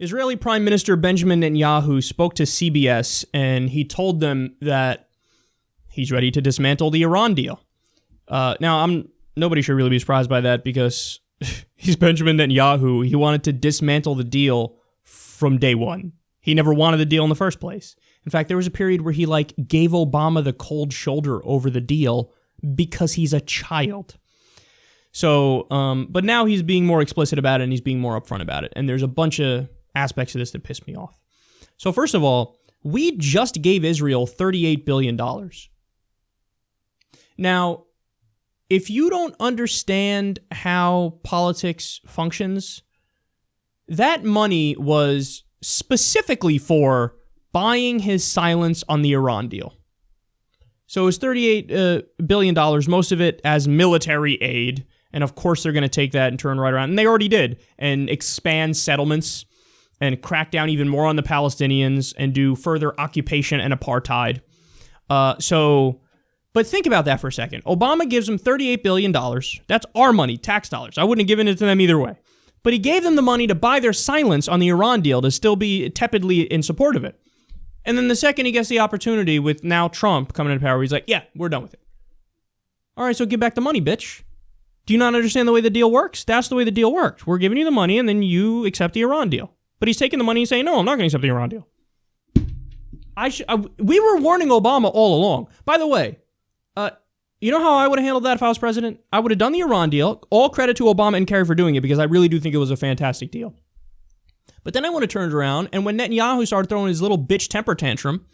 Israeli Prime Minister Benjamin Netanyahu spoke to CBS, and he told them that he's ready to dismantle the Iran deal. Now, nobody should really be surprised by that because he's Benjamin Netanyahu. He wanted to dismantle the deal from day one. He never wanted the deal in the first place. In fact, there was a period where he gave Obama the cold shoulder over the deal because he's a child. So, but now he's being more explicit about it and he's being more upfront about it. And there's a bunch of aspects of this that piss me off. So first of all, we just gave Israel $38 billion. Now, if you don't understand how politics functions, that money was specifically for buying his silence on the Iran deal. So it was $38 billion, most of it as military aid. And of course, they're going to take that and turn right around. And they already did. And expand settlements and crack down even more on the Palestinians and do further occupation and apartheid. But think about that for a second. Obama gives them $38 billion. That's our money, tax dollars. I wouldn't have given it to them either way. But he gave them the money to buy their silence on the Iran deal to still be tepidly in support of it. And then the second he gets the opportunity with now Trump coming into power, he's like, yeah, we're done with it. All right, so give back the money, bitch. Do you not understand the way the deal works? That's the way the deal works. We're giving you the money and then you accept the Iran deal. But he's taking the money and saying, no, I'm not going to accept the Iran deal. We were warning Obama all along. By the way, you know how I would have handled that if I was president? I would have done the Iran deal. All credit to Obama and Kerry for doing it because I really do think it was a fantastic deal. But then I would have turned around, and when Netanyahu started throwing his little bitch temper tantrum,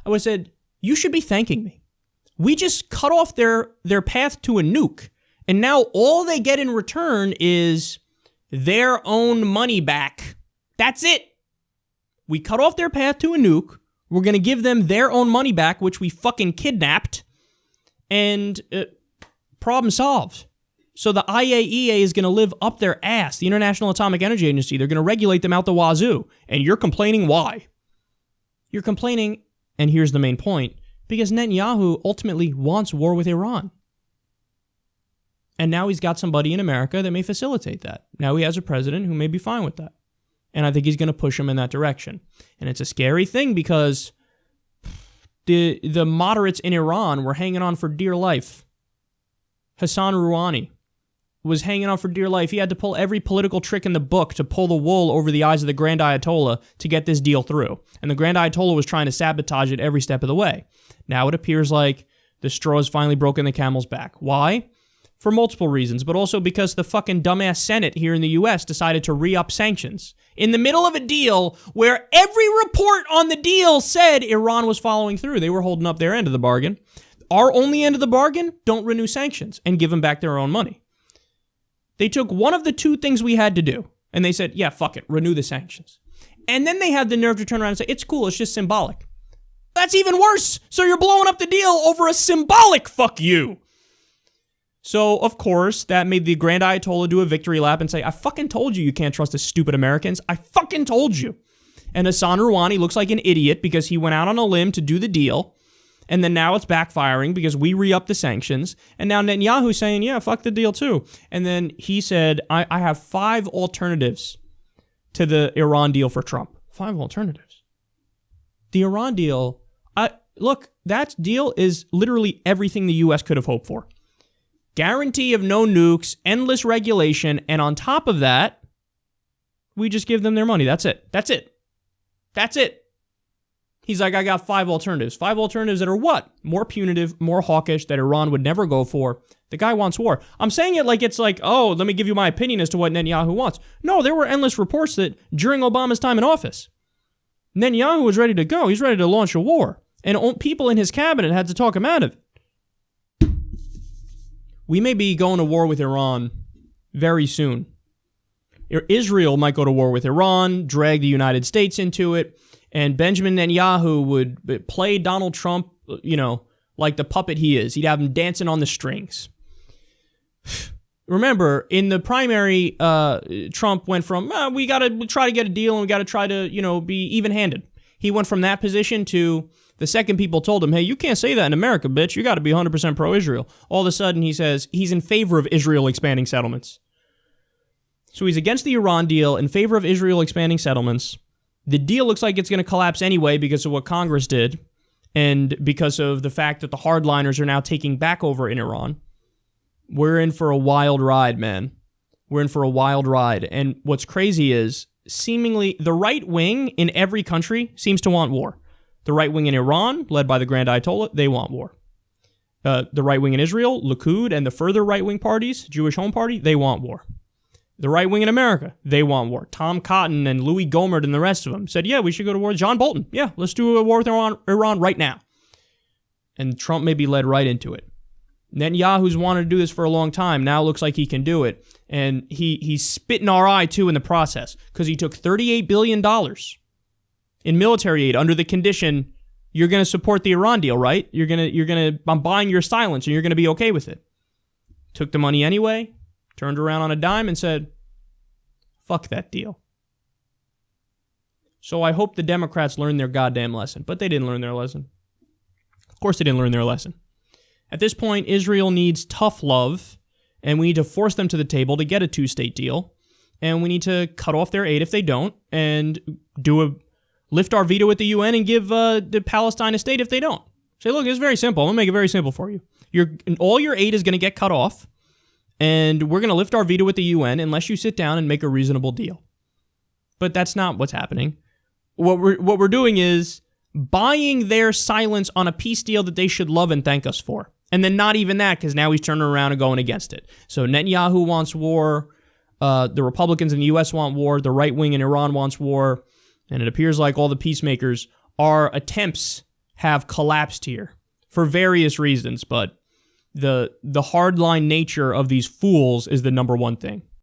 I would have said, you should be thanking me. We just cut off their path to a nuke, and now all they get in return is their own money back. That's it. We cut off their path to a nuke. We're going to give them their own money back, which we fucking kidnapped, and problem solved. So the IAEA is going to live up their ass, the International Atomic Energy Agency. They're going to regulate them out the wazoo. And you're complaining why? You're complaining, and here's the main point, because Netanyahu ultimately wants war with Iran. And now he's got somebody in America that may facilitate that. Now he has a president who may be fine with that. And I think he's going to push him in that direction. And it's a scary thing because the moderates in Iran were hanging on for dear life. Hassan Rouhani was hanging on for dear life. He had to pull every political trick in the book to pull the wool over the eyes of the Grand Ayatollah to get this deal through. And the Grand Ayatollah was trying to sabotage it every step of the way. Now it appears like the straw has finally broken the camel's back. Why? For multiple reasons, but also because the fucking dumbass Senate here in the U.S. decided to re-up sanctions in the middle of a deal where every report on the deal said Iran was following through. They were holding up their end of the bargain. Our only end of the bargain, don't renew sanctions and give them back their own money. They took one of the two things we had to do, and they said, yeah, fuck it, renew the sanctions. And then they had the nerve to turn around and say, it's cool, it's just symbolic. That's even worse. So you're blowing up the deal over a symbolic fuck you. So, of course, that made the Grand Ayatollah do a victory lap and say, I fucking told you can't trust the stupid Americans. I fucking told you. And Hassan Rouhani looks like an idiot because he went out on a limb to do the deal. And then now it's backfiring because we re-upped the sanctions. And now Netanyahu's saying, yeah, fuck the deal too. And then he said, I have 5 alternatives to the Iran deal for Trump. 5 alternatives. The Iran deal, look, that deal is literally everything the U.S. could have hoped for. Guarantee of no nukes, endless regulation, and on top of that, we just give them their money. That's it. That's it. That's it. He's like, I got 5 alternatives. 5 alternatives that are what? More punitive, more hawkish, that Iran would never go for. The guy wants war. I'm saying it like it's like, oh, let me give you my opinion as to what Netanyahu wants. No, there were endless reports that during Obama's time in office, Netanyahu was ready to go. He's ready to launch a war. And people in his cabinet had to talk him out of it. We may be going to war with Iran very soon. Israel might go to war with Iran, drag the United States into it, and Benjamin Netanyahu would play Donald Trump, like the puppet he is. He'd have him dancing on the strings. Remember, in the primary, Trump went from, we got to try to get a deal and we got to try to, be even-handed. He went from that position to the second people told him, hey, you can't say that in America, bitch. You got to be 100% pro-Israel. All of a sudden, he says he's in favor of Israel expanding settlements. So he's against the Iran deal, in favor of Israel expanding settlements. The deal looks like it's going to collapse anyway because of what Congress did and because of the fact that the hardliners are now taking back over in Iran. We're in for a wild ride, man. We're in for a wild ride. And what's crazy is seemingly the right wing in every country seems to want war. The right wing in Iran, led by the Grand Ayatollah, they want war. The right wing in Israel, Likud, and the further right-wing parties, Jewish Home Party, they want war. The right wing in America, they want war. Tom Cotton and Louis Gohmert and the rest of them said, yeah, we should go to war. John Bolton, yeah, let's do a war with Iran right now. And Trump may be led right into it. Netanyahu's wanted to do this for a long time. Now looks like he can do it. And he's spitting our eye, too, in the process because he took $38 billion in military aid under the condition you're going to support the Iran deal, right? I'm buying your silence and you're going to be okay with it. Took the money anyway, turned around on a dime and said, fuck that deal. So I hope the Democrats learned their goddamn lesson, but they didn't learn their lesson. Of course they didn't learn their lesson. At this point, Israel needs tough love, and we need to force them to the table to get a two-state deal, and we need to cut off their aid if they don't, and lift our veto at the UN and give the Palestine a state if they don't. Say, look, it's very simple. I'm going to make it very simple for you. All your aid is going to get cut off, and we're going to lift our veto at the UN unless you sit down and make a reasonable deal. But that's not what's happening. What we're doing is buying their silence on a peace deal that they should love and thank us for. And then not even that, because now he's turning around and going against it. So Netanyahu wants war. The Republicans in the U.S. want war. The right wing in Iran wants war. And it appears like all the peacemakers, our attempts have collapsed here for various reasons. But the hardline nature of these fools is the number one thing.